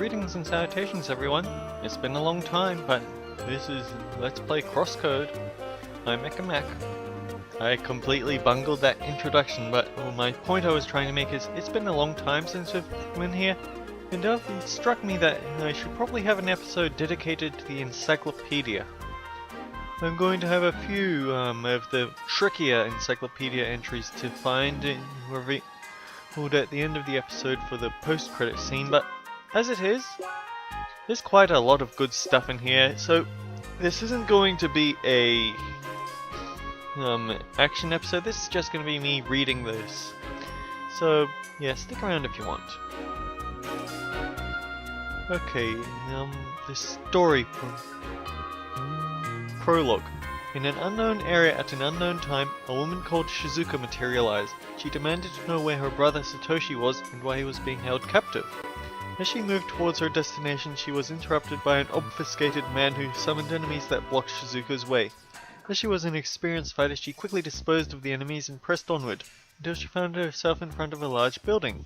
Greetings and salutations everyone. It's been a long time, but this is Let's Play Crosscode. I'm Mac. I completely bungled that introduction, but my point I was trying to make is it's been a long time since we've been here, and it struck me that I should probably have an episode dedicated to the Encyclopedia. I'm going to have a few of the trickier Encyclopedia entries to find and revealed at the end of the episode for the post-credit scene, but as it is, there's quite a lot of good stuff in here, so this isn't going to be a action episode. This is just going to be me reading this. So yeah, stick around if you want. Okay, the story prologue. In an unknown area at an unknown time, a woman called Shizuka materialized. She demanded to know where her brother Satoshi was and why he was being held captive. As she moved towards her destination, she was interrupted by an obfuscated man who summoned enemies that blocked Shizuka's way. As she was an experienced fighter, she quickly disposed of the enemies and pressed onward, until she found herself in front of a large building.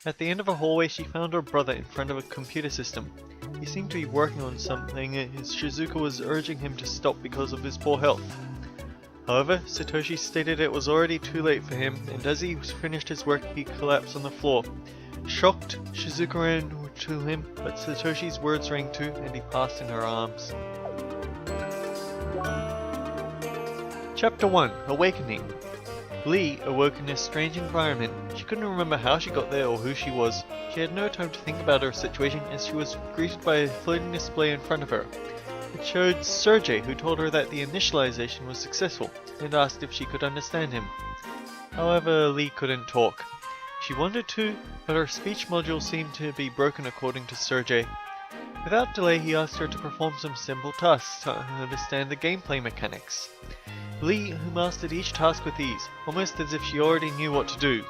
At the end of a hallway, she found her brother in front of a computer system. He seemed to be working on something as Shizuka was urging him to stop because of his poor health. However, Satoshi stated it was already too late for him, and as he finished his work, he collapsed on the floor. Shocked, Shizuka ran to him, but Satoshi's words rang too, and he passed in her arms. Chapter 1 Awakening. Lee awoke in a strange environment. She couldn't remember how she got there or who she was. She had no time to think about her situation as she was greeted by a floating display in front of her. It showed Sergei, who told her that the initialization was successful, and asked if she could understand him. However, Lee couldn't talk. She wanted to, but her speech module seemed to be broken according to Sergei. Without delay, he asked her to perform some simple tasks to understand the gameplay mechanics. Lee, who mastered each task with ease, almost as if she already knew what to do.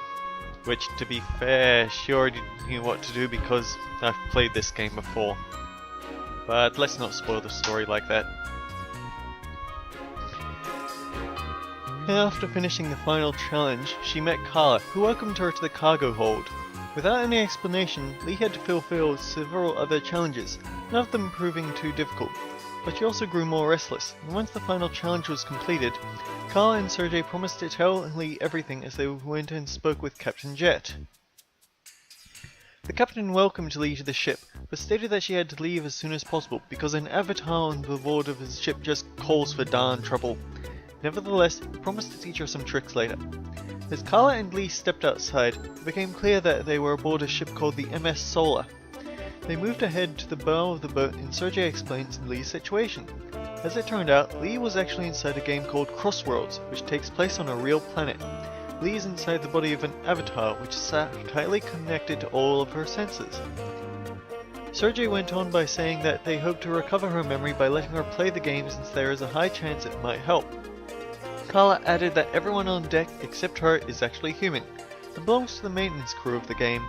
Which, to be fair, she already knew what to do because I've played this game before. But let's not spoil the story like that. After finishing the final challenge, she met Carla, who welcomed her to the cargo hold. Without any explanation, Lee had to fulfill several other challenges, none of them proving too difficult. But she also grew more restless, and once the final challenge was completed, Carla and Sergei promised to tell Lee everything as they went and spoke with Captain Jet. The captain welcomed Lee to the ship, but stated that she had to leave as soon as possible because an avatar on the board of his ship just calls for darn trouble. Nevertheless, he promised to teach her some tricks later. As Carla and Lee stepped outside, it became clear that they were aboard a ship called the MS Solar. They moved ahead to the bow of the boat and Sergei explains Lee's situation. As it turned out, Lee was actually inside a game called Crossworlds, which takes place on a real planet. Lee is inside the body of an avatar which is tightly connected to all of her senses. Sergei went on by saying that they hope to recover her memory by letting her play the game since there is a high chance it might help. Carla added that everyone on deck except her is actually human, and belongs to the maintenance crew of the game.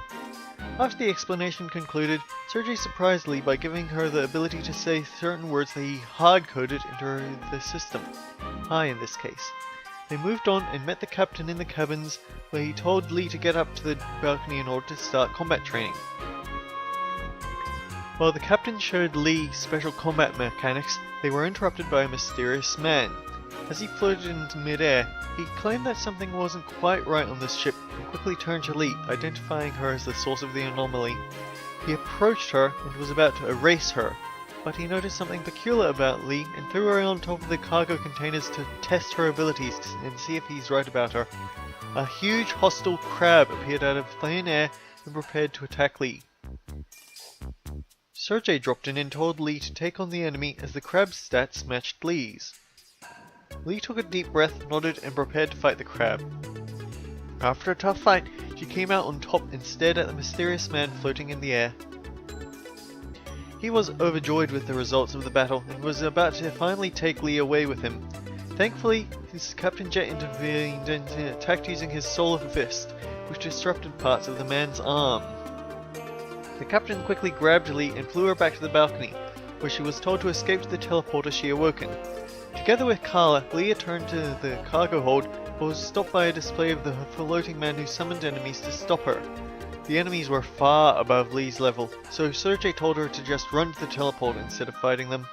After the explanation concluded, Sergei surprised Lee by giving her the ability to say certain words that he hard-coded into the system, hi in this case. They moved on and met the captain in the cabins, where he told Lee to get up to the balcony in order to start combat training. While the captain showed Lee special combat mechanics, they were interrupted by a mysterious man. As he floated into midair, he claimed that something wasn't quite right on this ship and quickly turned to Lee, identifying her as the source of the anomaly. He approached her and was about to erase her, but he noticed something peculiar about Lee and threw her on top of the cargo containers to test her abilities and see if he's right about her. A huge hostile crab appeared out of thin air and prepared to attack Lee. Sergei dropped in and told Lee to take on the enemy as the crab's stats matched Lee's. Lee took a deep breath, nodded, and prepared to fight the crab. After a tough fight, she came out on top and stared at the mysterious man floating in the air. He was overjoyed with the results of the battle and was about to finally take Lee away with him. Thankfully, his Captain Jet intervened and attacked using his solar fist, which disrupted parts of the man's arm. The captain quickly grabbed Lee and flew her back to the balcony, where she was told to escape to the teleporter she awoken. Together with Carla, Lee returned to the cargo hold, but was stopped by a display of the floating man who summoned enemies to stop her. The enemies were far above Lee's level, so Sergei told her to just run to the teleporter instead of fighting them.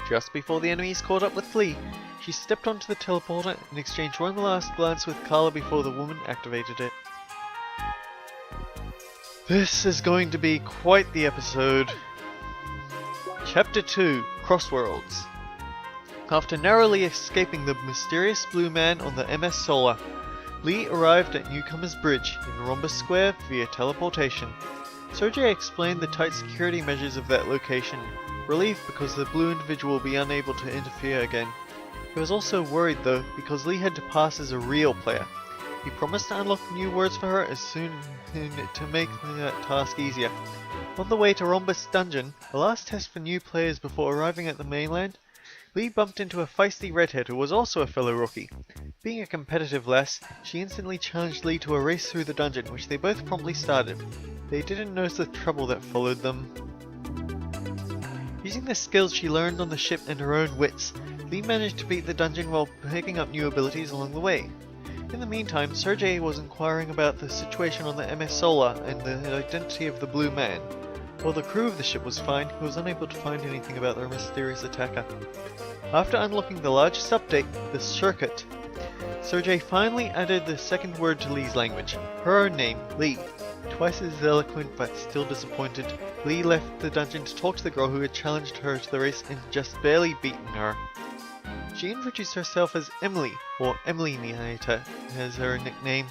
Just before the enemies caught up with Lee, she stepped onto the teleporter and exchanged one last glance with Carla before the woman activated it. This is going to be quite the episode. Chapter 2, Crossworlds. After narrowly escaping the mysterious blue man on the MS Solar, Lee arrived at Newcomer's Bridge in Rhombus Square via teleportation. Sergei explained the tight security measures of that location, relieved because the blue individual will be unable to interfere again. He was also worried though, because Lee had to pass as a real player. He promised to unlock new words for her as soon to make that task easier. On the way to Rhombus Dungeon, the last test for new players before arriving at the mainland, Lee bumped into a feisty redhead who was also a fellow rookie. Being a competitive lass, she instantly challenged Lee to a race through the dungeon, which they both promptly started. They didn't notice the trouble that followed them. Using the skills she learned on the ship and her own wits, Lee managed to beat the dungeon while picking up new abilities along the way. In the meantime, Sergei was inquiring about the situation on the MS Solar and the identity of the Blue Man. While the crew of the ship was fine, he was unable to find anything about their mysterious attacker. After unlocking the largest update, the Circuit, Sergei finally added the second word to Lee's language, her own name, Lee. Twice as eloquent but still disappointed, Lee left the dungeon to talk to the girl who had challenged her to the race and just barely beaten her. She introduced herself as Emily, or Emily Nieta as her nickname,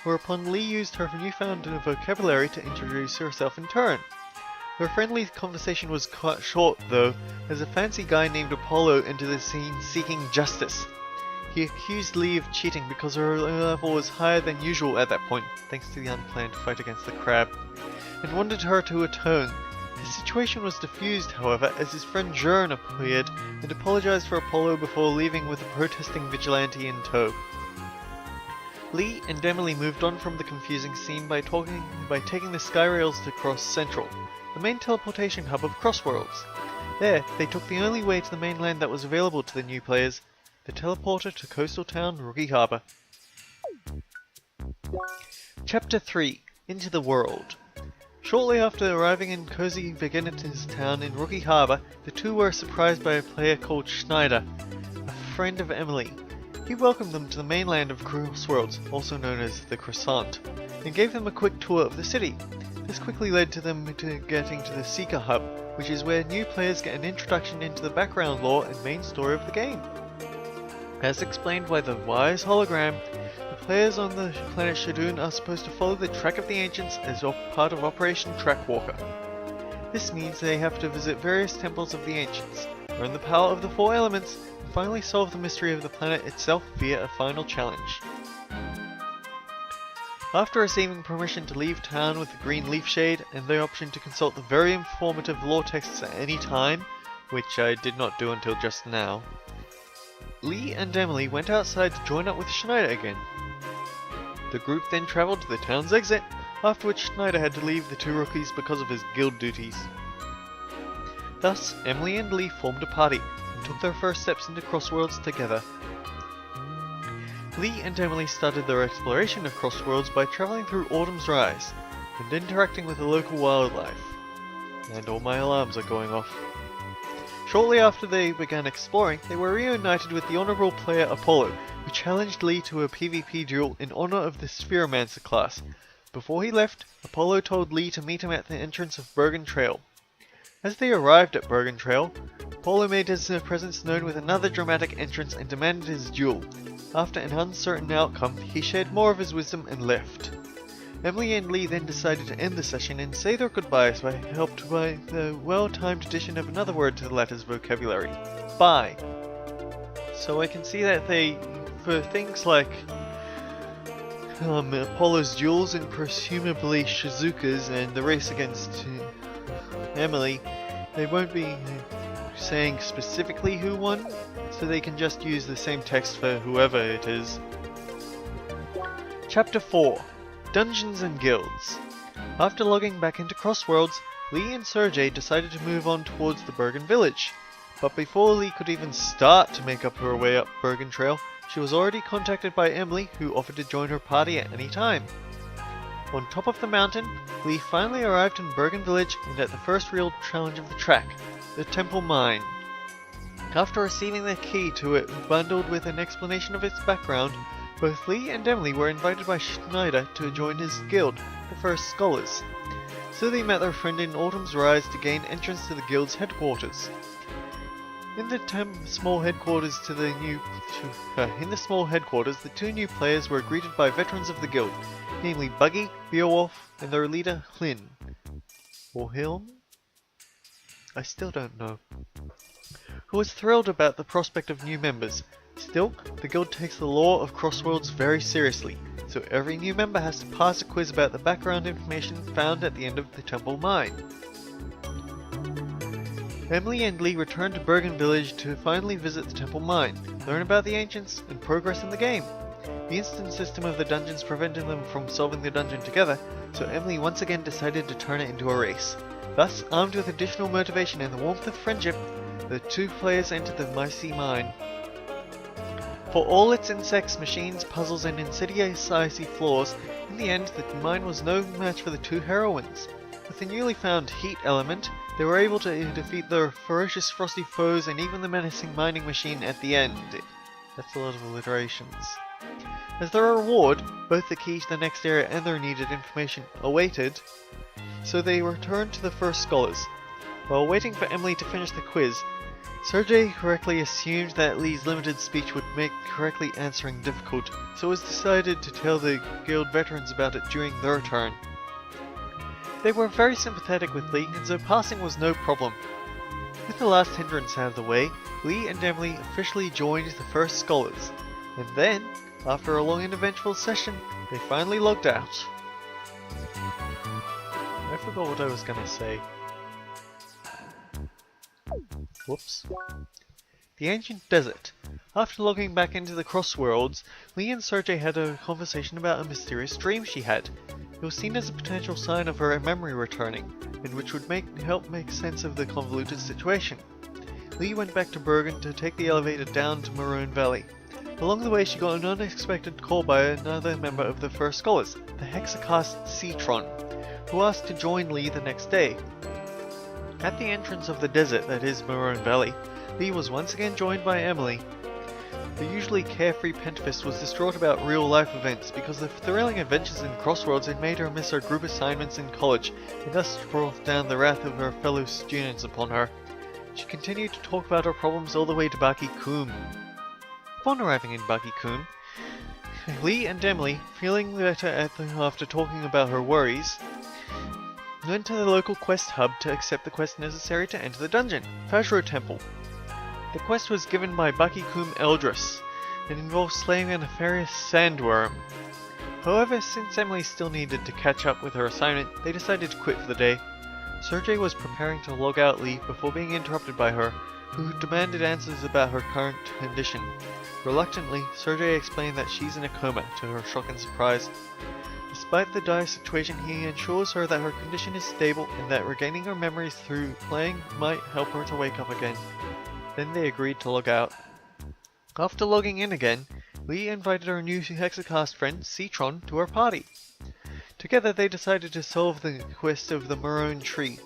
whereupon Lee used her newfound vocabulary to introduce herself in turn. Their friendly conversation was cut short though, as a fancy guy named Apollo entered the scene seeking justice. He accused Lee of cheating because her level was higher than usual at that point, thanks to the unplanned fight against the crab, and wanted her to atone. The situation was diffused, however, as his friend Jern appeared and apologized for Apollo before leaving with a protesting vigilante in tow. Lee and Emily moved on from the confusing scene by taking the Skyrails to Cross Central, the main teleportation hub of Crossworlds. There, they took the only way to the mainland that was available to the new players, the teleporter to coastal town Rookie Harbor. Chapter 3, Into the World. Shortly after arriving in cozy beginner's town in Rookie Harbor, the two were surprised by a player called Schneider, a friend of Emily. He welcomed them to the mainland of Crossworlds, also known as the Croissant, and gave them a quick tour of the city. This quickly led to them getting to the Seeker Hub, which is where new players get an introduction into the background lore and main story of the game. As explained by the wise hologram, the players on the planet Shadoon are supposed to follow the track of the ancients as part of Operation Trackwalker. This means they have to visit various temples of the ancients, learn the power of the four elements, and finally solve the mystery of the planet itself via a final challenge. After receiving permission to leave town with the green leaf shade and the option to consult the very informative lore texts at any time, which I did not do until just now, Lee and Emily went outside to join up with Schneider again. The group then travelled to the town's exit, after which Schneider had to leave the two rookies because of his guild duties. Thus, Emily and Lee formed a party and took their first steps into Crossworlds together. Lee and Emily started their exploration of Crossworlds by travelling through Autumn's Rise and interacting with the local wildlife. And all my alarms are going off. Shortly after they began exploring, they were reunited with the honourable player Apollo, who challenged Lee to a PvP duel in honour of the Spheromancer class. Before he left, Apollo told Lee to meet him at the entrance of Bergen Trail. As they arrived at Bergen Trail, Apollo made his presence known with another dramatic entrance and demanded his duel. After an uncertain outcome, he shared more of his wisdom and left. Emily and Lee then decided to end the session and say their goodbyes helped by the well-timed addition of another word to the latter's vocabulary, bye. So I can see that they, for things like Apollo's duels and presumably Shizuka's and the race against Emily, they won't be saying specifically who won, so they can just use the same text for whoever it is. Chapter 4, Dungeons and Guilds. After logging back into Crossworlds, Lee and Sergei decided to move on towards the Bergen village. But before Lee could even start to make up her way up Bergen Trail, she was already contacted by Emily, who offered to join her party at any time. On top of the mountain, Lee finally arrived in Bergen Village and at the first real challenge of the track, the Temple Mine. After receiving the key to it bundled with an explanation of its background, both Lee and Emily were invited by Schneider to join his guild, the First Scholars. So they met their friend in Autumn's Rise to gain entrance to the guild's headquarters. In the small headquarters, the two new players were greeted by veterans of the guild, namely Buggy, Beowulf, and their leader Hlyn. Or Hilm? I still don't know. Who was thrilled about the prospect of new members. Still, the guild takes the law of Crossworlds very seriously, so every new member has to pass a quiz about the background information found at the end of the Temple Mine. Emily and Lee return to Bergen Village to finally visit the Temple Mine, learn about the ancients, and progress in the game. The instant system of the dungeons prevented them from solving the dungeon together, so Emily once again decided to turn it into a race. Thus, armed with additional motivation and the warmth of friendship, the two players entered the Mycie Mine. For all its insects, machines, puzzles, and insidious icy flaws, in the end the mine was no match for the two heroines. With the newly found heat element, they were able to defeat their ferocious frosty foes and even the menacing mining machine at the end. That's a lot of alliterations. As their reward, both the key to the next area and their needed information awaited, so they returned to the First Scholars. While waiting for Emily to finish the quiz, Sergei correctly assumed that Lee's limited speech would make correctly answering difficult, so it was decided to tell the guild veterans about it during their turn. They were very sympathetic with Lee, and so passing was no problem. With the last hindrance out of the way, Lee and Emily officially joined the First Scholars, and then, after a long and eventful session, they finally logged out. I forgot what I was gonna say. Whoops. The ancient desert. After logging back into the Crossworlds, Lee and Sergei had a conversation about a mysterious dream she had. It was seen as a potential sign of her memory returning, and which would help make sense of the convoluted situation. Lee went back to Bergen to take the elevator down to Maroon Valley. Along the way she got an unexpected call by another member of the First Scholars, the Hexacast Citron, who asked to join Lee the next day. At the entrance of the desert that is Maroon Valley, Lee was once again joined by Emily. The usually carefree Pentafist was distraught about real-life events because the thrilling adventures in Crossworlds had made her miss her group assignments in college and thus brought down the wrath of her fellow students upon her. She continued to talk about her problems all the way to Baki Koom. Upon arriving in Baki Koom, Lee and Emily, feeling better after talking about her worries, went to the local quest hub to accept the quest necessary to enter the dungeon, Fajro Temple. The quest was given by Baki Koom Eldris, and involved slaying a nefarious sandworm. However, since Emily still needed to catch up with her assignment, they decided to quit for the day. Sergei was preparing to log out Lee before being interrupted by her, who demanded answers about her current condition. Reluctantly, Sergei explained that she's in a coma, to her shock and surprise. Despite the dire situation, he assures her that her condition is stable and that regaining her memories through playing might help her to wake up again. Then they agreed to log out. After logging in again, Lee invited her new Hexacast friend, Citron, to her party. Together they decided to solve the quest of the Maroon Tree.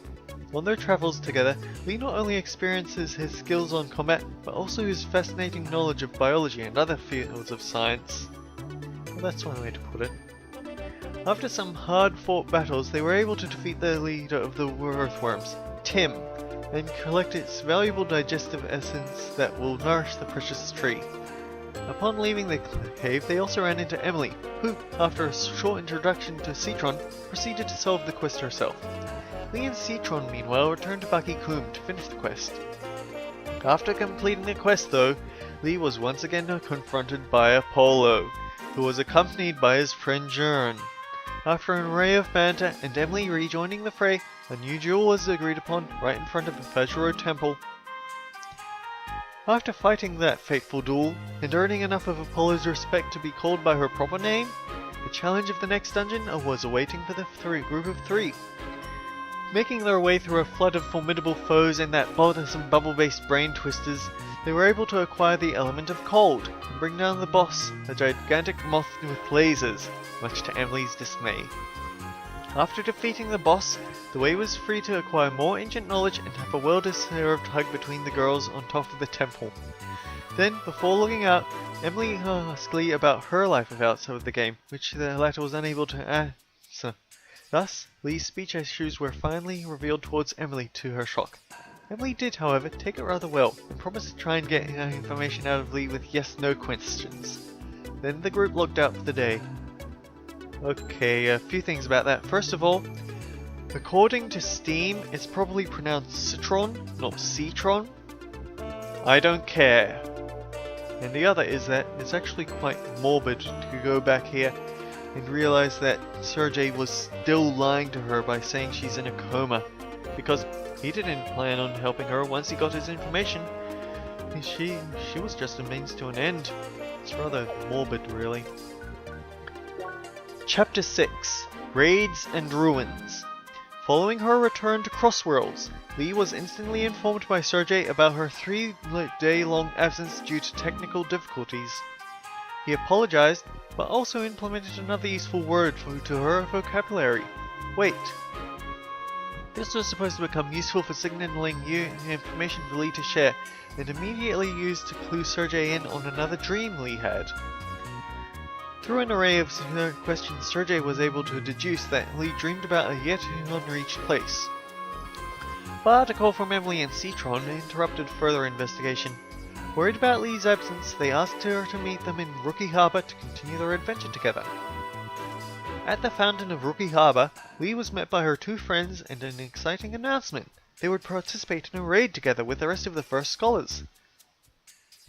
On their travels together, Lee not only experiences his skills on combat, but also his fascinating knowledge of biology and other fields of science. Well, that's one way to put it. After some hard-fought battles, they were able to defeat the leader of the earthworms, Tim, and collect its valuable digestive essence that will nourish the precious tree. Upon leaving the cave, they also ran into Emily, who, after a short introduction to Citron, proceeded to solve the quest herself. Lee and Citron, meanwhile, returned to Baki Koom to finish the quest. After completing the quest, though, Lee was once again confronted by Apollo, who was accompanied by his friend Jern. After an array of banter and Emily rejoining the fray, a new duel was agreed upon right in front of the Fajro Temple. After fighting that fateful duel, and earning enough of Apollo's respect to be called by her proper name, the challenge of the next dungeon was awaiting for the group of three. Making their way through a flood of formidable foes and that bothersome bubble-based brain twisters, they were able to acquire the element of cold, and bring down the boss, a gigantic moth with lasers, much to Emily's dismay. After defeating the boss, the way was free to acquire more ancient knowledge and have a well-deserved hug between the girls on top of the temple. Then, before logging out, Emily asked Lee about her life outside of the game, which the latter was unable to answer. Thus, Lee's speech issues were finally revealed towards Emily to her shock. Emily did, however, take it rather well, and promised to try and get information out of Lee with yes-no questions. Then the group logged out for the day. Okay, a few things about that. First of all, according to Steam, it's probably pronounced Citron, not Citron. I don't care. And the other is that it's actually quite morbid to go back here and realize that Sergei was still lying to her by saying she's in a coma, because he didn't plan on helping her once he got his information. She was just a means to an end. It's rather morbid, really. Chapter 6: Raids and Ruins. Following her return to Crossworlds, Lee was instantly informed by Sergei about her 3-day-long absence due to technical difficulties. He apologized, but also implemented another useful word to her vocabulary: wait. This was supposed to become useful for signaling new information for Lee to share, and immediately used to clue Sergei in on another dream Lee had. Through an array of questions, Sergei was able to deduce that Lee dreamed about a yet unreached place. But a call from Emily and Citron interrupted further investigation. Worried about Lee's absence, they asked her to meet them in Rookie Harbor to continue their adventure together. At the fountain of Rookie Harbor, Lee was met by her two friends and an exciting announcement. They would participate in a raid together with the rest of the First Scholars.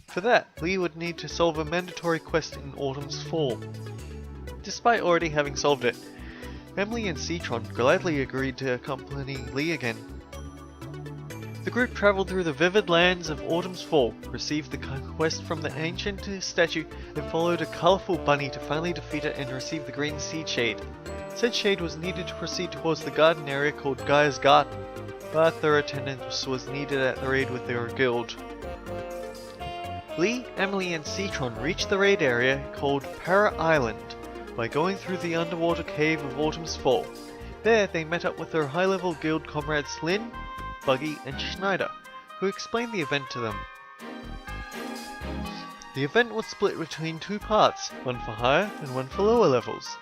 For that, Lee would need to solve a mandatory quest in Autumn's Fall. Despite already having solved it, Emily and Citron gladly agreed to accompany Lee again. The group traveled through the vivid lands of Autumn's Fall, received the quest from the ancient statue, and followed a colorful bunny to finally defeat it and receive the green seed shade. Said shade was needed to proceed towards the garden area called Gaia's Garden, but their attendance was needed at the raid with their guild. Lee, Emily, and Citron reached the raid area called Para Island by going through the underwater cave of Autumn's Fall. There, they met up with their high-level guild comrades Lynn, Buggy, and Schneider, who explained the event to them. The event was split between two paths, one for higher and one for lower levels.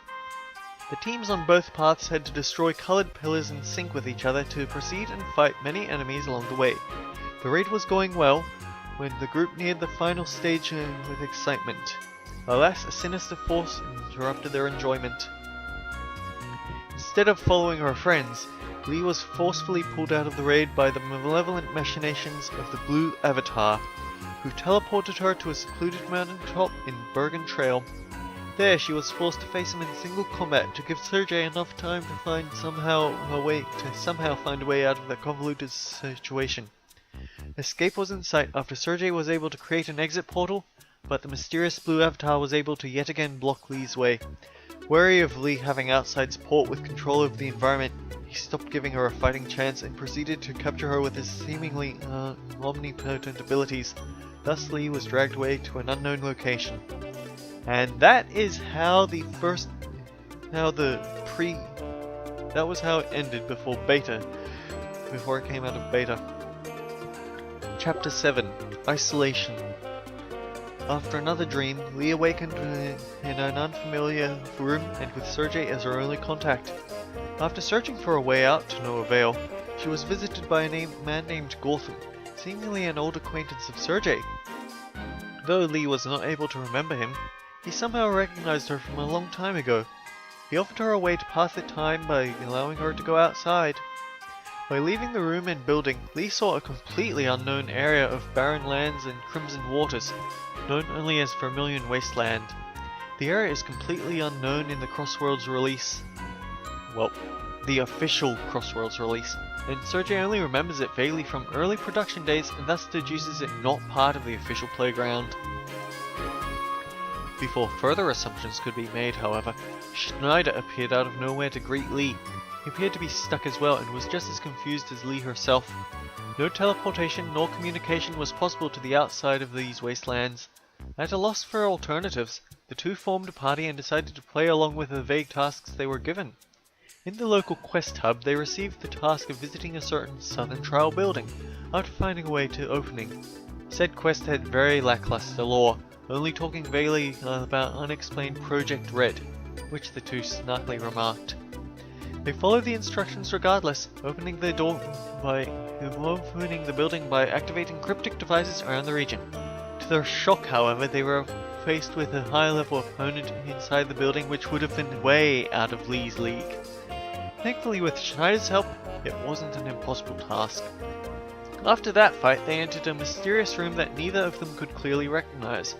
The teams on both paths had to destroy colored pillars in sync with each other to proceed and fight many enemies along the way. The raid was going well when the group neared the final stage with excitement. Alas, a sinister force interrupted their enjoyment. Instead of following her friends, Lee was forcefully pulled out of the raid by the malevolent machinations of the Blue Avatar, who teleported her to a secluded mountaintop in Bergen Trail. There, she was forced to face him in single combat to give Sergei enough time to somehow find a way out of the convoluted situation. Escape was in sight after Sergei was able to create an exit portal, but the mysterious Blue Avatar was able to yet again block Lee's way. Wary of Lee having outside support with control of the environment, he stopped giving her a fighting chance and proceeded to capture her with his seemingly omnipotent abilities. Thus Lee was dragged away to an unknown location. And that is how that was how it ended before it came out of beta. Chapter 7: Isolation. After another dream, Lee awakened in an unfamiliar room and with Sergei as her only contact. After searching for a way out to no avail, she was visited by a man named Gortham, seemingly an old acquaintance of Sergei. Though Lee was not able to remember him, he somehow recognized her from a long time ago. He offered her a way to pass the time by allowing her to go outside. By leaving the room and building, Lee saw a completely unknown area of barren lands and crimson waters, known only as Vermilion Wasteland. The area is completely unknown in the Crossworlds release. Well, the official Crossworlds release, and Sergei only remembers it vaguely from early production days and thus deduces it not part of the official playground. Before further assumptions could be made, however, Schneider appeared out of nowhere to greet Lee. He appeared to be stuck as well and was just as confused as Lee herself. No teleportation nor communication was possible to the outside of these wastelands. At a loss for alternatives, the two formed a party and decided to play along with the vague tasks they were given. In the local quest hub, they received the task of visiting a certain southern trial building, after finding a way to opening. Said quest had very lackluster lore, only talking vaguely about unexplained Project Red, which the two snarkily remarked. They followed the instructions regardless, opening the building by activating cryptic devices around the region. To their shock, however, they were faced with a high-level opponent inside the building which would have been way out of Lee's league. Thankfully, with Schneider's help, it wasn't an impossible task. After that fight, they entered a mysterious room that neither of them could clearly recognize,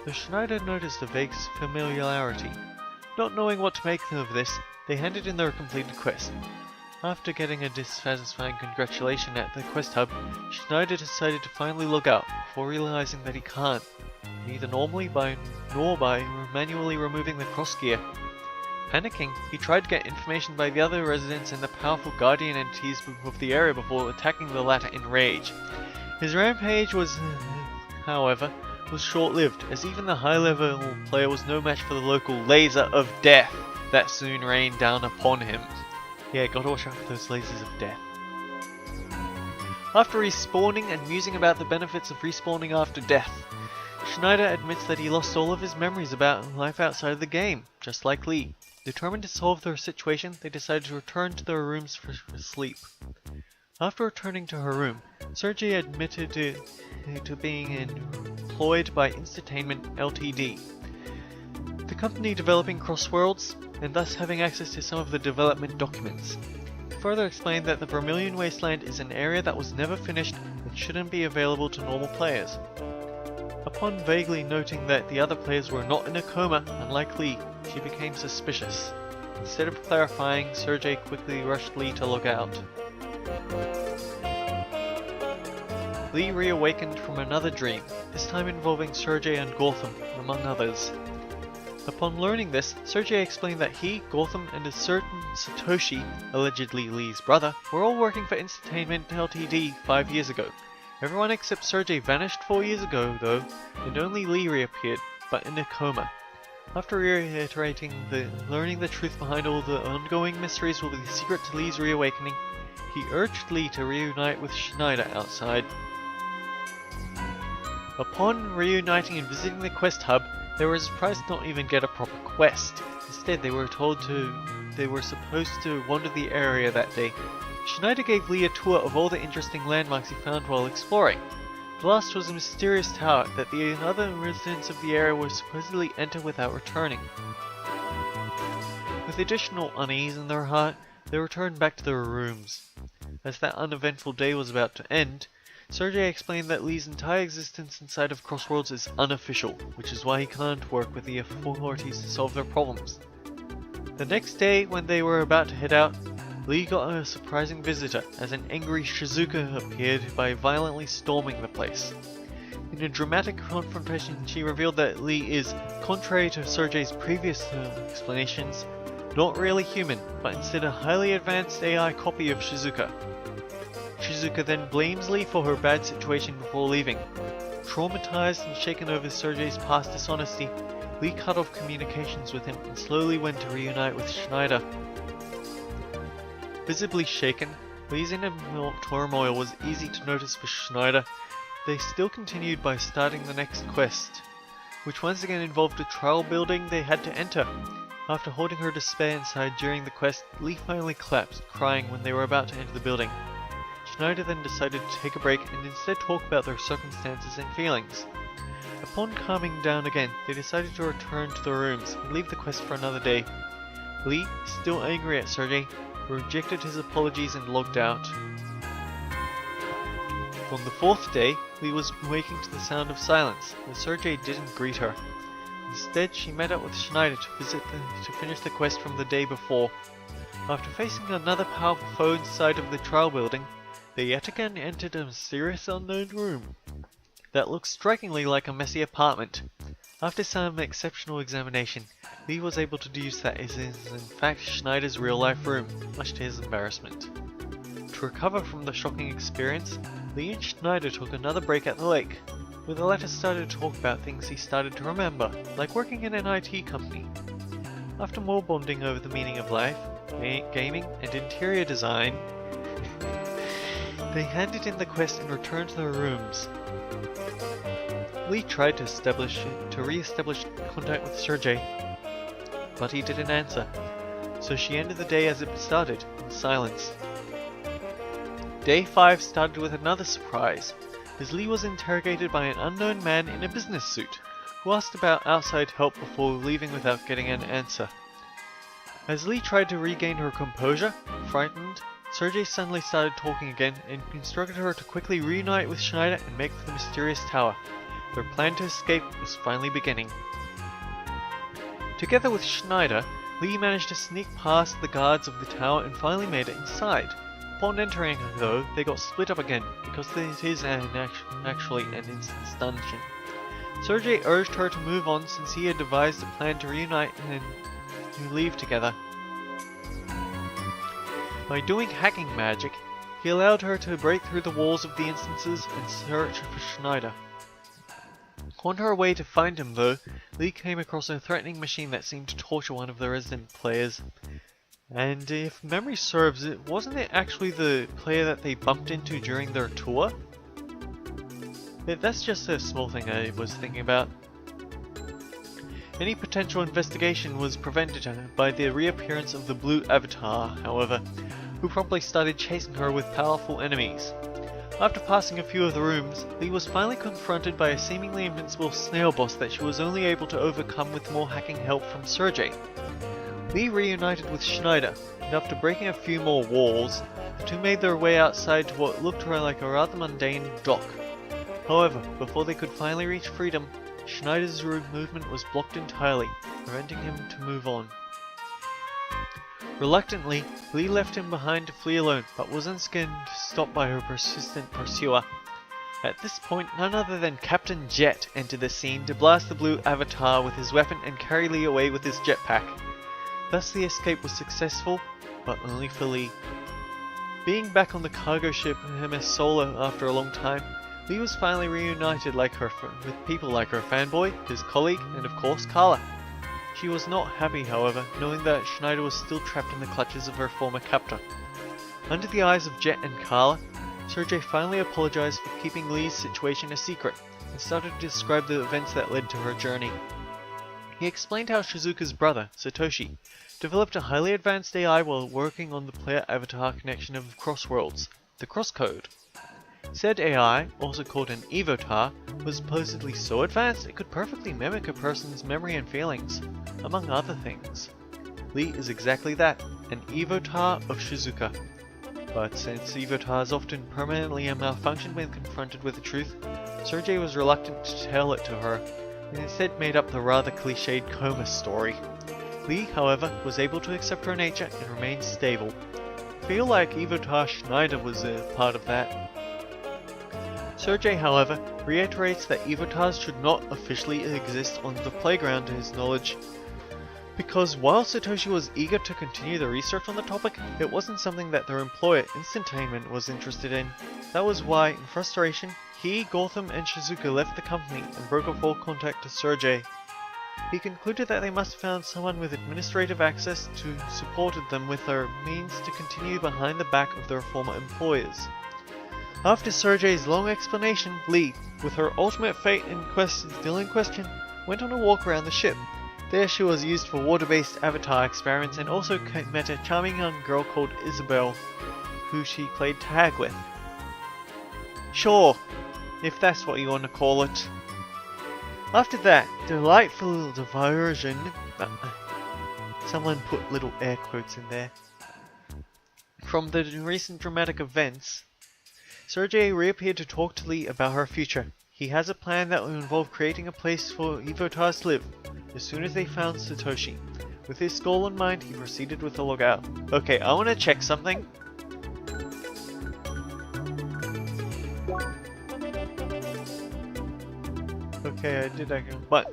though Schneider noticed a vague familiarity. Not knowing what to make of this, they handed in their completed quest. After getting a dissatisfying congratulation at the quest hub, Schneider decided to finally log out, before realizing that he can't, neither normally nor by manually removing the cross gear. Panicking, he tried to get information by the other residents and the powerful guardian entities of the area before attacking the latter in rage. His rampage however, was short-lived, as even the high-level player was no match for the local laser of death that soon rained down upon him. Yeah, gotta watch out for those lasers of death. After respawning and musing about the benefits of respawning after death, Schneider admits that he lost all of his memories about life outside of the game, just like Lee. Determined to solve their situation, they decided to return to their rooms for sleep. After returning to her room, Sergei admitted to being employed by Instantainment Ltd., the company developing Crossworlds, and thus having access to some of the development documents. He further explained that the Vermilion Wasteland is an area that was never finished and shouldn't be available to normal players. Upon vaguely noting that the other players were not in a coma, unlike Lee, she became suspicious. Instead of clarifying, Sergei quickly rushed Lee to log out. Lee reawakened from another dream, this time involving Sergei and Gotham, among others. Upon learning this, Sergei explained that he, Gotham, and a certain Satoshi, allegedly Lee's brother, were all working for Instantainment Ltd. 5 years ago. Everyone except Sergei vanished 4 years ago, though, and only Lee reappeared, but in a coma. After reiterating learning the truth behind all the ongoing mysteries will be the secret to Lee's reawakening, he urged Lee to reunite with Schneider outside. Upon reuniting and visiting the quest hub, they were surprised to not even get a proper quest. Instead, they were supposed to wander the area that day. Schneider gave Lee a tour of all the interesting landmarks he found while exploring. The last was a mysterious tower that the other residents of the area were supposedly enter without returning. With additional unease in their heart, they returned back to their rooms. As that uneventful day was about to end, Sergei explained that Lee's entire existence inside of Crossworlds is unofficial, which is why he can't work with the authorities to solve their problems. The next day, when they were about to head out, Lee got a surprising visitor as an angry Shizuka appeared by violently storming the place. In a dramatic confrontation, she revealed that Lee is, contrary to Sergei's previous explanations, not really human, but instead a highly advanced AI copy of Shizuka. Shizuka then blames Lee for her bad situation before leaving. Traumatized and shaken over Sergei's past dishonesty, Lee cut off communications with him and slowly went to reunite with Schneider. Visibly shaken, Lee's inner turmoil was easy to notice for Schneider. They still continued by starting the next quest, which once again involved a trial building they had to enter. After holding her despair inside during the quest, Lee finally collapsed, crying when they were about to enter the building. Schneider then decided to take a break and instead talk about their circumstances and feelings. Upon calming down again, they decided to return to their rooms and leave the quest for another day. Lee, still angry at Sergei, rejected his apologies and logged out. On the fourth day, Lee was waking to the sound of silence, and Sergei didn't greet her. Instead, she met up with Schneider to finish the quest from the day before. After facing another powerful foe inside of the trial building, they yet again entered a mysterious unknown room that looked strikingly like a messy apartment. After some exceptional examination, Lee was able to deduce that it is in fact Schneider's real-life room, much to his embarrassment. To recover from the shocking experience, Lee and Schneider took another break at the lake, where the latter started to talk about things he started to remember, like working in an IT company. After more bonding over the meaning of life, gaming, and interior design, they handed in the quest and returned to their rooms. Lee tried to re-establish contact with Sergei, but he didn't answer, so she ended the day as it started, in silence. Day 5 started with another surprise, as Lee was interrogated by an unknown man in a business suit, who asked about outside help before leaving without getting an answer. As Lee tried to regain her composure, frightened, Sergei suddenly started talking again and instructed her to quickly reunite with Schneider and make for the mysterious tower. Their plan to escape was finally beginning. Together with Schneider, Lee managed to sneak past the guards of the tower and finally made it inside. Upon entering, though, they got split up again, because it is actually an instance dungeon. Sergei urged her to move on since he had devised a plan to reunite and to leave together. By doing hacking magic, he allowed her to break through the walls of the instances and search for Schneider. On her way to find him, though, Lee came across a threatening machine that seemed to torture one of the resident players. And if memory serves, wasn't it actually the player that they bumped into during their tour? That's just a small thing I was thinking about. Any potential investigation was prevented by the reappearance of the blue avatar, however, who promptly started chasing her with powerful enemies. After passing a few of the rooms, Lee was finally confronted by a seemingly invincible snail boss that she was only able to overcome with more hacking help from Sergei. Lee reunited with Schneider, and after breaking a few more walls, the two made their way outside to what looked like a rather mundane dock. However, before they could finally reach freedom, Schneider's movement was blocked entirely, preventing him to move on. Reluctantly, Lee left him behind to flee alone, but was once again stopped by her persistent pursuer. At this point, none other than Captain Jet entered the scene to blast the blue avatar with his weapon and carry Lee away with his jetpack. Thus the escape was successful, but only for Lee. Being back on the cargo ship MS Solar after a long time, Lee was finally reunited with people like her fanboy, his colleague, and of course Carla. She was not happy, however, knowing that Schneider was still trapped in the clutches of her former captor. Under the eyes of Jet and Carla, Sergei finally apologized for keeping Lee's situation a secret, and started to describe the events that led to her journey. He explained how Shizuka's brother, Satoshi, developed a highly advanced AI while working on the player avatar connection of Crossworlds, the Crosscode. Said AI, also called an Evotar, was supposedly so advanced it could perfectly mimic a person's memory and feelings, among other things. Lee is exactly that, an Evotar of Shizuka. But since Evotars often permanently malfunction when confronted with the truth, Sergei was reluctant to tell it to her, and instead made up the rather cliched coma story. Lee, however, was able to accept her nature and remain stable. I feel like Evotar Schneider was a part of that. Sergei, however, reiterates that Evotars should not officially exist on the playground to his knowledge, because while Satoshi was eager to continue the research on the topic, it wasn't something that their employer, Instantainment, was interested in. That was why, in frustration, he, Gotham, and Shizuka left the company and broke off all contact to Sergei. He concluded that they must have found someone with administrative access to supported them with their means to continue behind the back of their former employers. After Sergei's long explanation, Lee, with her ultimate fate still in question, went on a walk around the ship. There she was used for water-based avatar experiments and also met a charming young girl called Isabel, who she played tag with. Sure, if that's what you want to call it. After that, delightful diversion, someone put little air quotes in there, from the recent dramatic events, Sergei reappeared to talk to Lee about her future. He has a plan that will involve creating a place for Evotars to live, as soon as they found Satoshi. With this goal in mind, he proceeded with the logout. Okay, I want to check something. Okay, but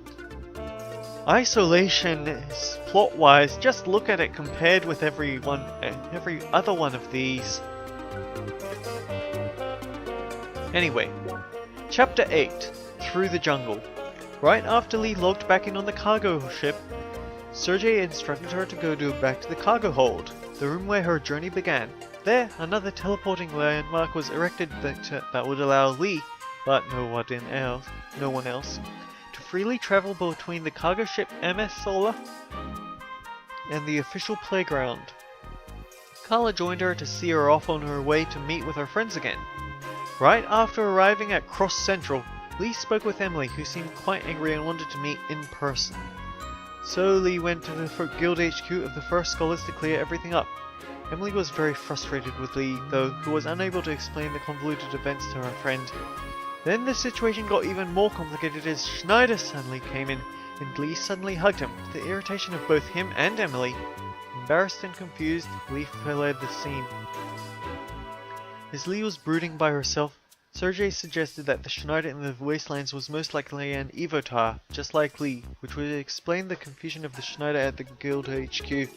Isolation is plot-wise, just look at it compared with every other one of these. Anyway, Chapter 8, Through the Jungle. Right after Lee logged back in on the cargo ship, Sergei instructed her to go back to the cargo hold. the room where her journey began. There, another teleporting landmark was erected that would allow Lee, but no one else, to freely travel between the cargo ship MS Solar and the official playground. Carla joined her to see her off on her way to meet with her friends again. Right after arriving at Cross Central, Lee spoke with Emily, who seemed quite angry and wanted to meet in person. So Lee went to the Guild HQ of the First Scholars to clear everything up. Emily was very frustrated with Lee, though, who was unable to explain the convoluted events to her friend. Then the situation got even more complicated as Schneider suddenly came in, and Lee suddenly hugged him, to the irritation of both him and Emily. Embarrassed and confused, Lee fled the scene. As Lee was brooding by herself, Sergei suggested that the Schneider in the Wastelands was most likely an Evotar, just like Lee, which would explain the confusion of the Schneider at the Guild HQ.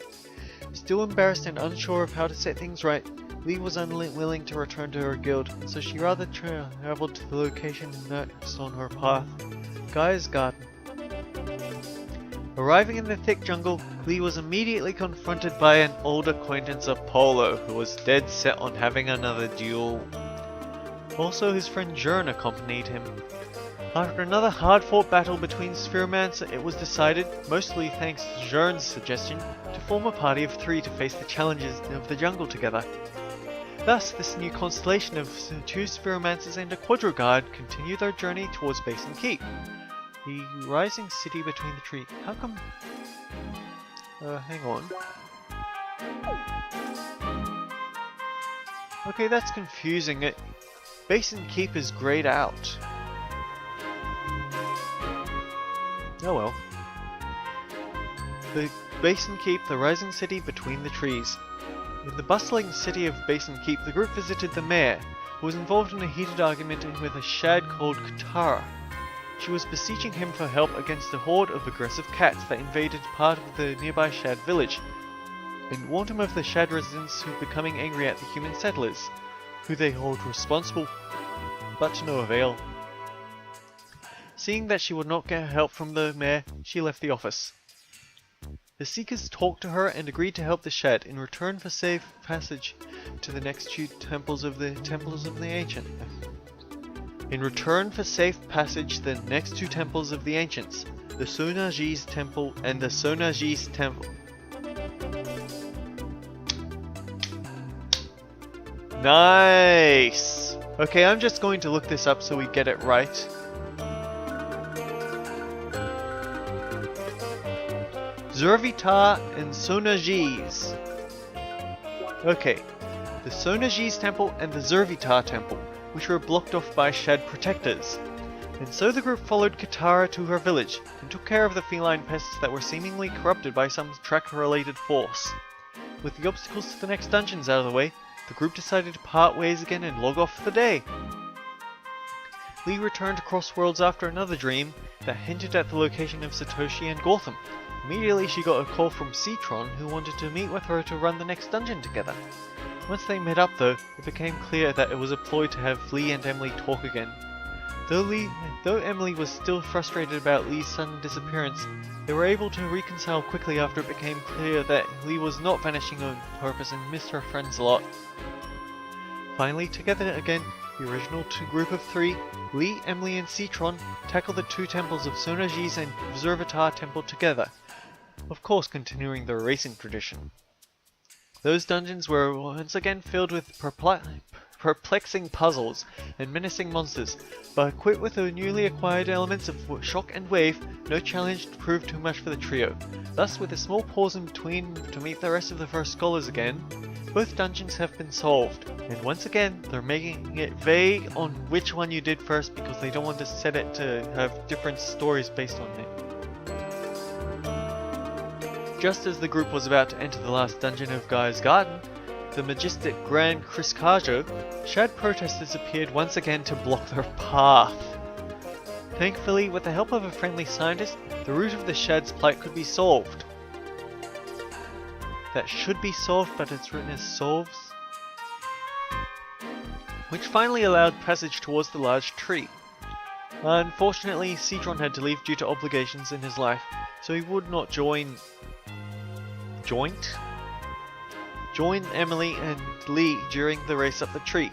Still embarrassed and unsure of how to set things right, Lee was unwilling to return to her guild, so she rather traveled to the location next on her path, Guy's Garden. Arriving in the thick jungle, Lee was immediately confronted by an old acquaintance Apollo, who was dead set on having another duel. Also, his friend Jern accompanied him. After another hard-fought battle between Spheromancer, it was decided, mostly thanks to Jern's suggestion, to form a party of 3 to face the challenges of the jungle together. Thus, this new constellation of 2 Spheromancers and a Quadroguard continue their journey towards Basin Keep, the rising city between the trees. How come... hang on. Okay, that's confusing. Basin Keep is grayed out. Oh well. The Basin Keep, the rising city between the trees. In the bustling city of Basin Keep, the group visited the mayor, who was involved in a heated argument with a shad called Katara. She was beseeching him for help against a horde of aggressive cats that invaded part of the nearby shad village, and warned him of the shad residents who were becoming angry at the human settlers, who they hold responsible, but to no avail. Seeing that she would not get help from the mayor, she left the office. The Seekers talked to her and agreed to help the Shad in return for safe passage to the next 2 temples of the Ancient. In return for safe passage to the next 2 temples of the Ancients, the Sonaji's Temple and the Sonaji's Temple. Nice! Okay, I'm just going to look this up so we get it right. Zervitar and Sonaji's. Okay, the Sonaji's Temple and the Zervitar Temple, which were blocked off by Shad protectors. And so the group followed Katara to her village, and took care of the feline pests that were seemingly corrupted by some tracker-related force. With the obstacles to the next dungeons out of the way, the group decided to part ways again and log off for the day. Lee returned to Crossworlds after another dream that hinted at the location of Satoshi and Gotham. Immediately she got a call from Citron, who wanted to meet with her to run the next dungeon together. Once they met up though, it became clear that it was a ploy to have Lee and Emily talk again. Though Emily was still frustrated about Lee's sudden disappearance, they were able to reconcile quickly after it became clear that Lee was not vanishing on purpose and missed her friends a lot. Finally, together again, the original group of 3, Lee, Emily and Citron, tackled the 2 temples of Sonaji's and Zervitar Temple together, of course continuing the racing tradition. Those dungeons were once again filled with perplexing puzzles and menacing monsters, but equipped with the newly acquired elements of shock and wave, no challenge proved too much for the trio. Thus, with a small pause in between to meet the rest of the First Scholars again, both dungeons have been solved, and once again they're making it vague on which one you did first because they don't want to set it to have different stories based on it. Just as the group was about to enter the last dungeon of Guy's Garden, the majestic Grand Criscajo, Shad protesters appeared once again to block their path. Thankfully, with the help of a friendly scientist, the root of the Shad's plight could be solved. That should be solved, but it's written as solves. Which finally allowed passage towards the large tree. Unfortunately, Citron had to leave due to obligations in his life, so he would not join... joined Emily and Lee during the race up the tree.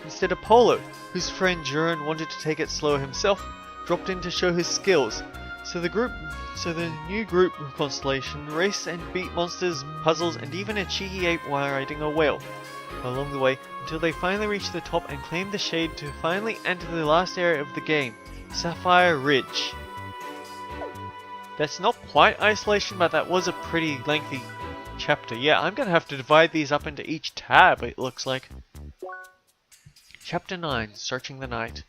Instead, Apollo, whose friend Jern wanted to take it slower himself, dropped in to show his skills. So the new group constellation raced and beat monsters, puzzles, and even a cheeky ape while riding a whale along the way, until they finally reached the top and claimed the shade to finally enter the last area of the game, Sapphire Ridge. That's not quite isolation, but that was a pretty lengthy chapter. Yeah, I'm gonna have to divide these up into each tab, it looks like. Chapter 9, Searching the Night.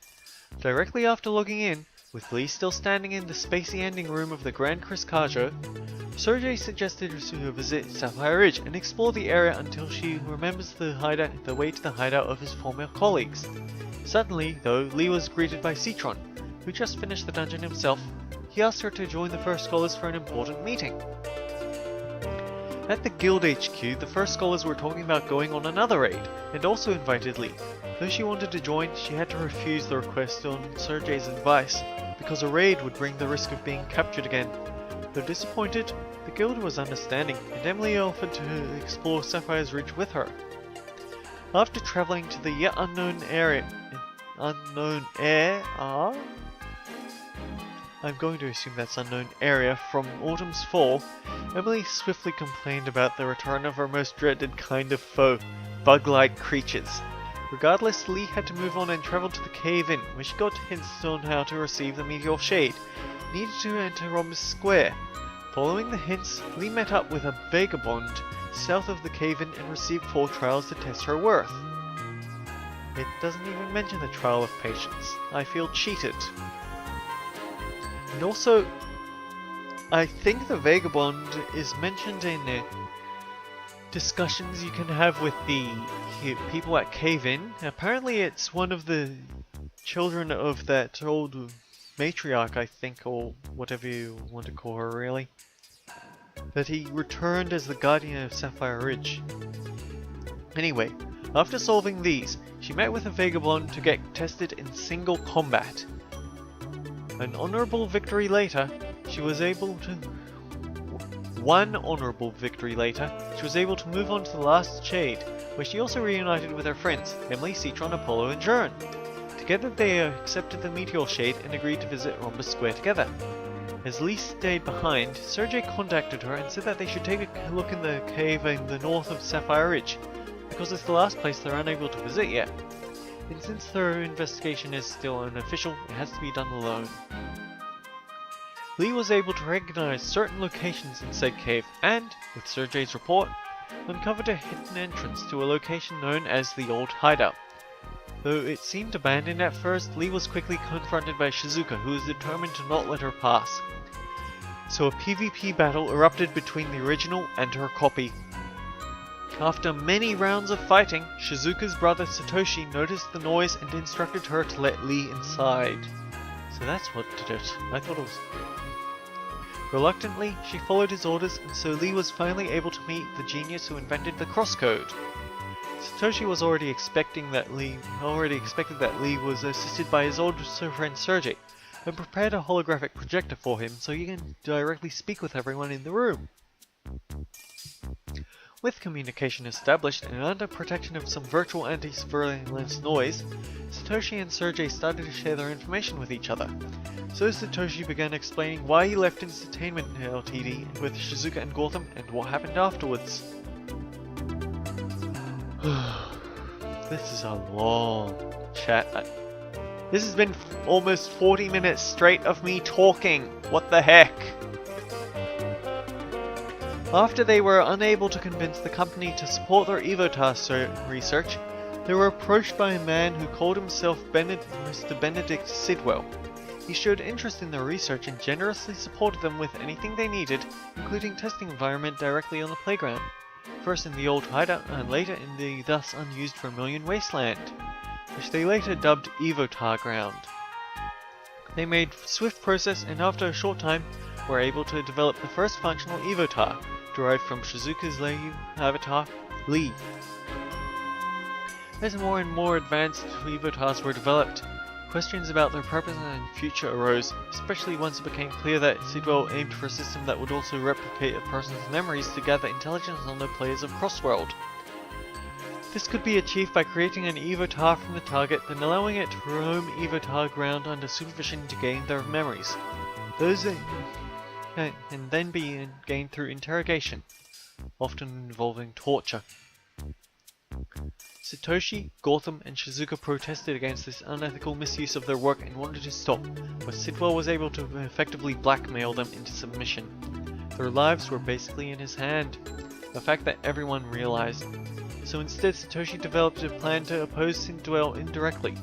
Directly after logging in, with Lee still standing in the spacey ending room of the Grand Crosscode, Sergei suggested to visit Sapphire Ridge and explore the area until she remembers the way to the hideout of his former colleagues. Suddenly, though, Lee was greeted by Citron, who just finished the dungeon himself. He asked her to join the First Scholars for an important meeting. At the Guild HQ, the First Scholars were talking about going on another raid, and also invited Lee. Though she wanted to join, she had to refuse the request on Sergei's advice, because a raid would bring the risk of being captured again. Though disappointed, the guild was understanding, and Emily offered to explore Sapphire's Ridge with her. After travelling to the yet unknown air, I'm going to assume that's unknown area from Autumn's Fall, Emily swiftly complained about the return of her most dreaded kind of foe, bug-like creatures. Regardless, Lee had to move on and travel to the cave-in, where she got hints on how to receive the meteor shade. Needed to enter Rhombus Square. Following the hints, Lee met up with a vagabond south of the cave-in and received 4 trials to test her worth. It doesn't even mention the trial of patience. I feel cheated. And also, I think the vagabond is mentioned in discussions you can have with the people at Cave-In. Apparently it's one of the children of that old matriarch, I think, or whatever you want to call her, really. That he returned as the guardian of Sapphire Ridge. Anyway, after solving these, she met with a vagabond to get tested in single combat. An honorable victory later, she was able to move on to the last shade, where she also reunited with her friends, Emily, Citron, Apollo, and Jern. Together they accepted the meteor shade and agreed to visit Rhombus Square together. As Lee stayed behind, Sergei contacted her and said that they should take a look in the cave in the north of Sapphire Ridge, because it's the last place they're unable to visit yet. And since their investigation is still unofficial, it has to be done alone. Lee was able to recognize certain locations in said cave and, with Sergei's report, uncovered a hidden entrance to a location known as the Old Hideout. Though it seemed abandoned at first, Lee was quickly confronted by Shizuka, who was determined to not let her pass. So a PvP battle erupted between the original and her copy. After many rounds of fighting, Shizuka's brother Satoshi noticed the noise and instructed her to let Lee inside. So that's what did it. I thought it was... Reluctantly, she followed his orders, and so Lee was finally able to meet the genius who invented the Crosscode. Satoshi was already expected that Lee was assisted by his old friend Sergei, and prepared a holographic projector for him so he can directly speak with everyone in the room. With communication established and under protection of some virtual anti-surveillance noise, Satoshi and Sergei started to share their information with each other. So Satoshi began explaining why he left Entertainment Ltd. With Shizuka and Gotham and what happened afterwards. This is a long chat. This has been almost 40 minutes straight of me talking. What the heck? After they were unable to convince the company to support their Evotar research, they were approached by a man who called himself Mr. Benedict Sidwell. He showed interest in their research and generously supported them with anything they needed, including testing environment directly on the playground. First in the Old Hideout and later in the thus unused Vermilion Wasteland, which they later dubbed Evotar Ground. They made swift progress and after a short time were able to develop the first functional Evotar, derived from Shizuka's avatar, Lee. As more and more advanced Evotars were developed, questions about their purpose and future arose, especially once it became clear that Sidwell aimed for a system that would also replicate a person's memories to gather intelligence on the players of Crossworld. This could be achieved by creating an Evotar from the target, then allowing it to roam Evotar ground under supervision to gain their memories. Those can then be gained through interrogation, often involving torture. Satoshi, Gotham, and Shizuka protested against this unethical misuse of their work and wanted to stop, but Sidwell was able to effectively blackmail them into submission. Their lives were basically in his hand, a fact that everyone realized. So instead, Satoshi developed a plan to oppose Sidwell indirectly.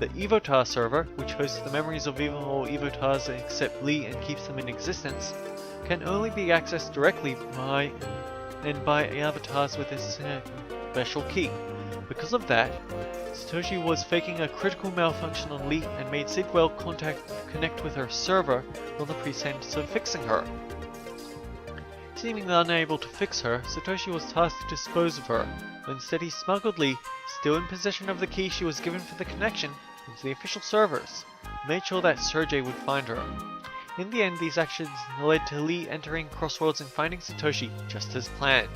The Evotar server, which hosts the memories of all Evotars except Lee and keeps them in existence, can only be accessed directly by avatars with a special key. Because of that, Satoshi was faking a critical malfunction on Lee and made Sidwell connect with her server on the pretense of fixing her. Seemingly unable to fix her, Satoshi was tasked to dispose of her, but instead he smuggled Lee, still in possession of the key she was given for the connection, into the official servers, and made sure that Sergei would find her. In the end, these actions led to Lee entering Crossroads and finding Satoshi, just as planned.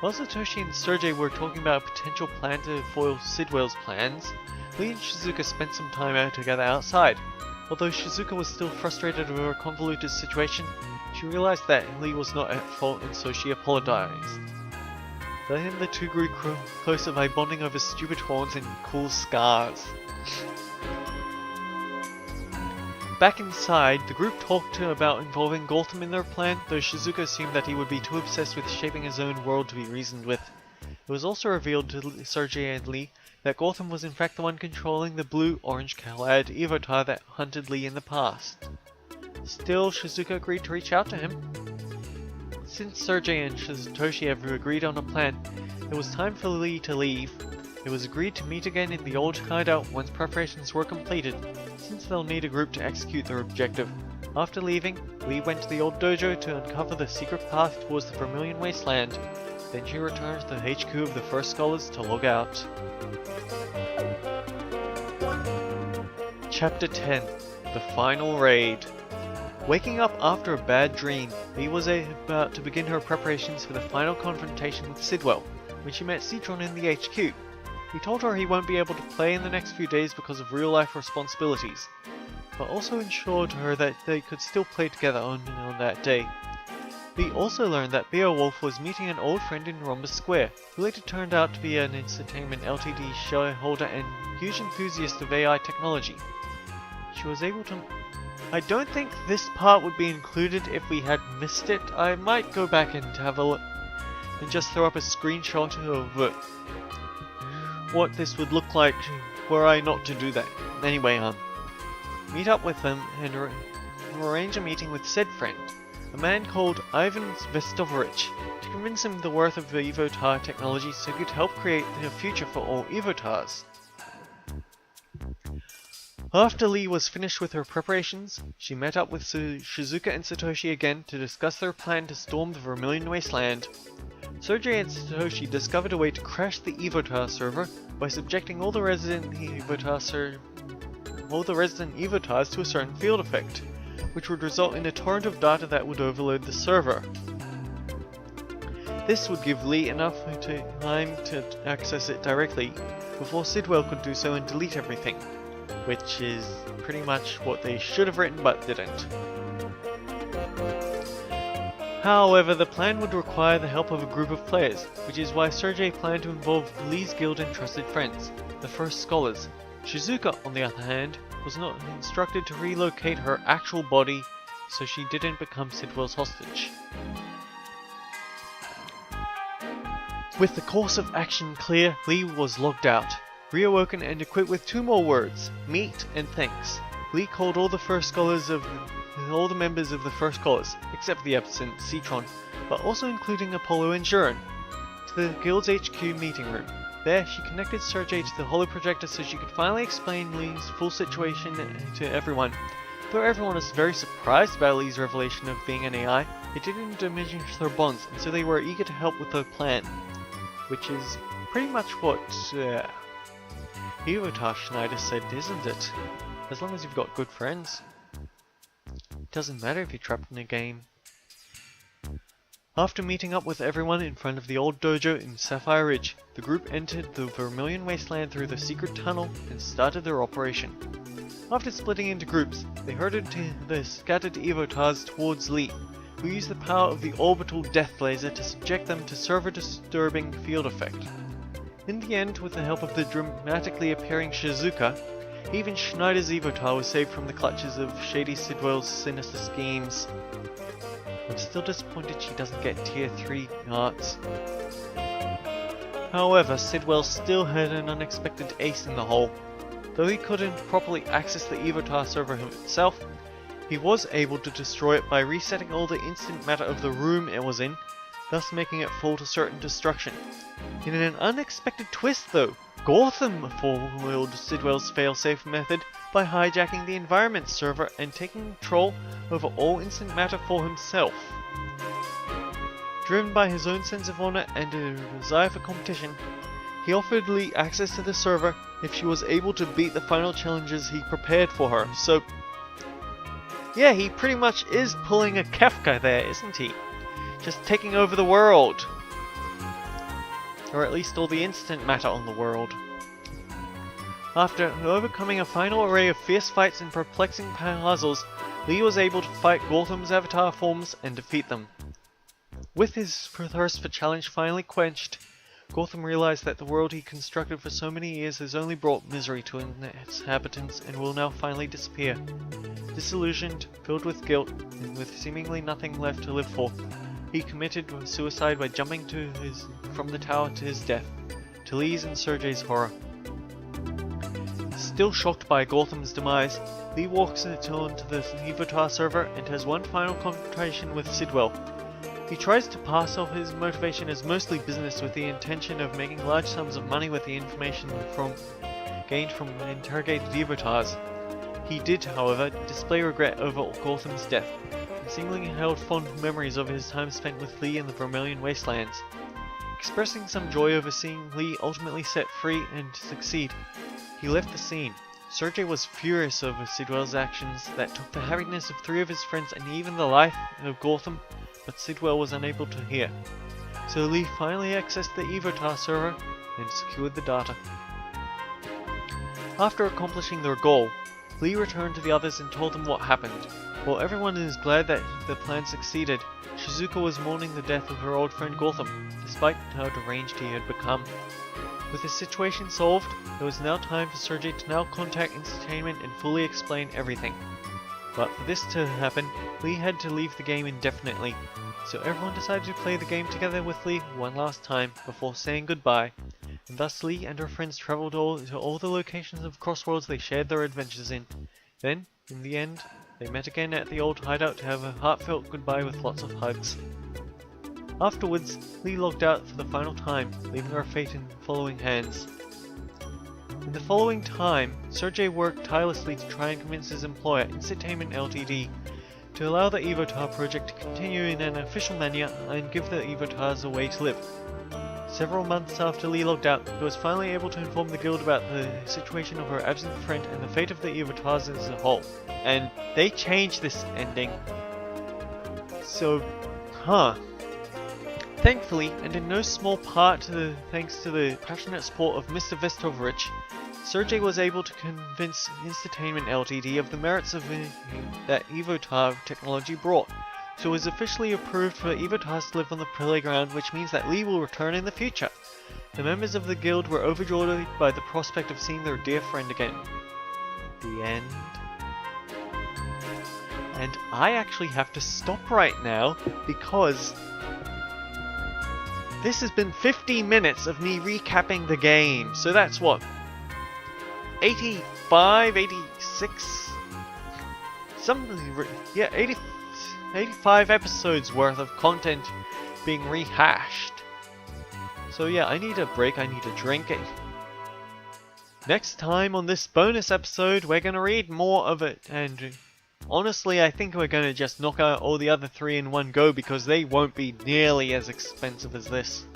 While Satoshi and Sergei were talking about a potential plan to foil Sidwell's plans, Lee and Shizuka spent some time out together outside. Although Shizuka was still frustrated over a convoluted situation, she realized that Lee was not at fault and so she apologized. Then the two grew closer by bonding over stupid horns and cool scars. Back inside, the group talked about involving Gotham in their plan, though Shizuka assumed that he would be too obsessed with shaping his own world to be reasoned with. It was also revealed to Sergei and Lee that Gotham was in fact the one controlling the blue-orange clad Evotar that hunted Lee in the past. Still, Shizuka agreed to reach out to him. Since Sergei and Satoshi have agreed on a plan, it was time for Lee to leave. It was agreed to meet again in the old hideout once preparations were completed, since they'll need a group to execute their objective. After leaving, Lee went to the old dojo to uncover the secret path towards the Vermilion Wasteland. Then she returned to the HQ of the First Scholars to log out. Chapter 10. The Final Raid. Waking up after a bad dream, Lee was about to begin her preparations for the final confrontation with Sidwell, when she met Citron in the HQ. He told her he won't be able to play in the next few days because of real-life responsibilities, but also ensured her that they could still play together on that day. Lee also learned that Beowulf was meeting an old friend in Rhombus Square, who later turned out to be an Entertainment Ltd shareholder and huge enthusiast of AI technology. She was able to... I don't think this part would be included if we had missed it. I might go back and have a look and just throw up a screenshot of what this would look like were I not to do that. Anyway, meet up with them and arrange a meeting with said friend, a man called Ivan Vestovich, to convince him the worth of the Evotar technology so he could help create a future for all Evotars. After Lee was finished with her preparations, she met up with Shizuka and Satoshi again to discuss their plan to storm the Vermilion Wasteland. Sergei and Satoshi discovered a way to crash the Evotar server by subjecting all the resident Evotars to a certain field effect, which would result in a torrent of data that would overload the server. This would give Lee enough time to access it directly before Sidwell could do so and delete everything, which is pretty much what they should have written but didn't. However, the plan would require the help of a group of players, which is why Sergei planned to involve Lee's guild and trusted friends, the First Scholars. Shizuka, on the other hand, was not instructed to relocate her actual body, so she didn't become Sidwell's hostage. With the course of action clear, Lee was logged out, reawoken and equipped with two more words, meet and thanks. Lee called all the members of the First Scholars, except the absent Citron, but also including Apollo and Juran, to the guild's HQ meeting room. There, she connected Sergei to the holoprojector so she could finally explain Lee's full situation to everyone. Though everyone was very surprised about Lee's revelation of being an AI, it didn't diminish their bonds, and so they were eager to help with their plan. Which is pretty much what Evotar Schneider said, isn't it? As long as you've got good friends. It doesn't matter if you're trapped in a game. After meeting up with everyone in front of the old dojo in Sapphire Ridge, the group entered the Vermilion Wasteland through the secret tunnel and started their operation. After splitting into groups, they herded the scattered Evotars towards Lee, who used the power of the orbital death laser to subject them to server-disturbing field effect. In the end, with the help of the dramatically appearing Shizuka, even Schneider's Evotar was saved from the clutches of Shady Sidwell's sinister schemes. I'm still disappointed she doesn't get tier 3 arts. However, Sidwell still had an unexpected ace in the hole. Though he couldn't properly access the Evotar server himself, he was able to destroy it by resetting all the instant matter of the room it was in, thus making it fall to certain destruction. In an unexpected twist though, Gotham foiled Sidwell's failsafe method by hijacking the environment server and taking control over all instant matter for himself. Driven by his own sense of honor and a desire for competition, he offered Lee access to the server if she was able to beat the final challenges he prepared for her. So, yeah, he pretty much is pulling a Kefka there, isn't he? Just taking over the world. Or at least all the instant matter on the world. After overcoming a final array of fierce fights and perplexing puzzles, Lee was able to fight Gotham's avatar forms and defeat them. With his thirst for challenge finally quenched, Gotham realized that the world he constructed for so many years has only brought misery to its inhabitants and will now finally disappear. Disillusioned, filled with guilt, and with seemingly nothing left to live for, he committed suicide by jumping from the tower to his death, to Lee's and Sergei's horror. Still shocked by Gotham's demise, Lee walks onto the Evotar server and has one final confrontation with Sidwell. He tries to pass off his motivation as mostly business with the intention of making large sums of money with the information gained from interrogated Evotars. He did, however, display regret over Gotham's death, and seemingly held fond memories of his time spent with Lee in the Vermilion Wastelands. Expressing some joy over seeing Lee ultimately set free and succeed, he left the scene. Sergei was furious over Sidwell's actions that took the happiness of 3 of his friends and even the life of Gotham, but Sidwell was unable to hear. So Lee finally accessed the Evotar server and secured the data. After accomplishing their goal, Lee returned to the others and told them what happened. While everyone is glad that the plan succeeded, Shizuka was mourning the death of her old friend Gotham, despite how deranged he had become. With the situation solved, it was now time for Sergei to now contact Entertainment and fully explain everything. But for this to happen, Lee had to leave the game indefinitely, so everyone decided to play the game together with Lee one last time before saying goodbye, and thus Lee and her friends travelled to all the locations of Crossworlds they shared their adventures in. Then, in the end, they met again at the old hideout to have a heartfelt goodbye with lots of hugs. Afterwards, Lee logged out for the final time, leaving her fate in following hands. In the following time, Sergei worked tirelessly to try and convince his employer, Entertainment Ltd, to allow the Evotar project to continue in an official manner and give the Evotars a way to live. Several months after Lee logged out, he was finally able to inform the guild about the situation of her absent friend and the fate of the Evotars as a whole. And they changed this ending. So, Thankfully, and in no small part thanks to the passionate support of Mr. Vestovich, Sergei was able to convince Entertainment Ltd of the merits of that Evotar technology brought, so it was officially approved for Evotars to live on the playground, which means that Lee will return in the future. The members of the guild were overjoyed by the prospect of seeing their dear friend again. The end. And I actually have to stop right now because this has been 50 minutes of me recapping the game, so that's what, 85, 86, something, yeah, 85 episodes worth of content being rehashed. So yeah, I need a break, I need a drink. Next time on this bonus episode, we're gonna read more of it, and honestly, I think we're gonna just knock out all the other 3 in one go because they won't be nearly as expensive as this.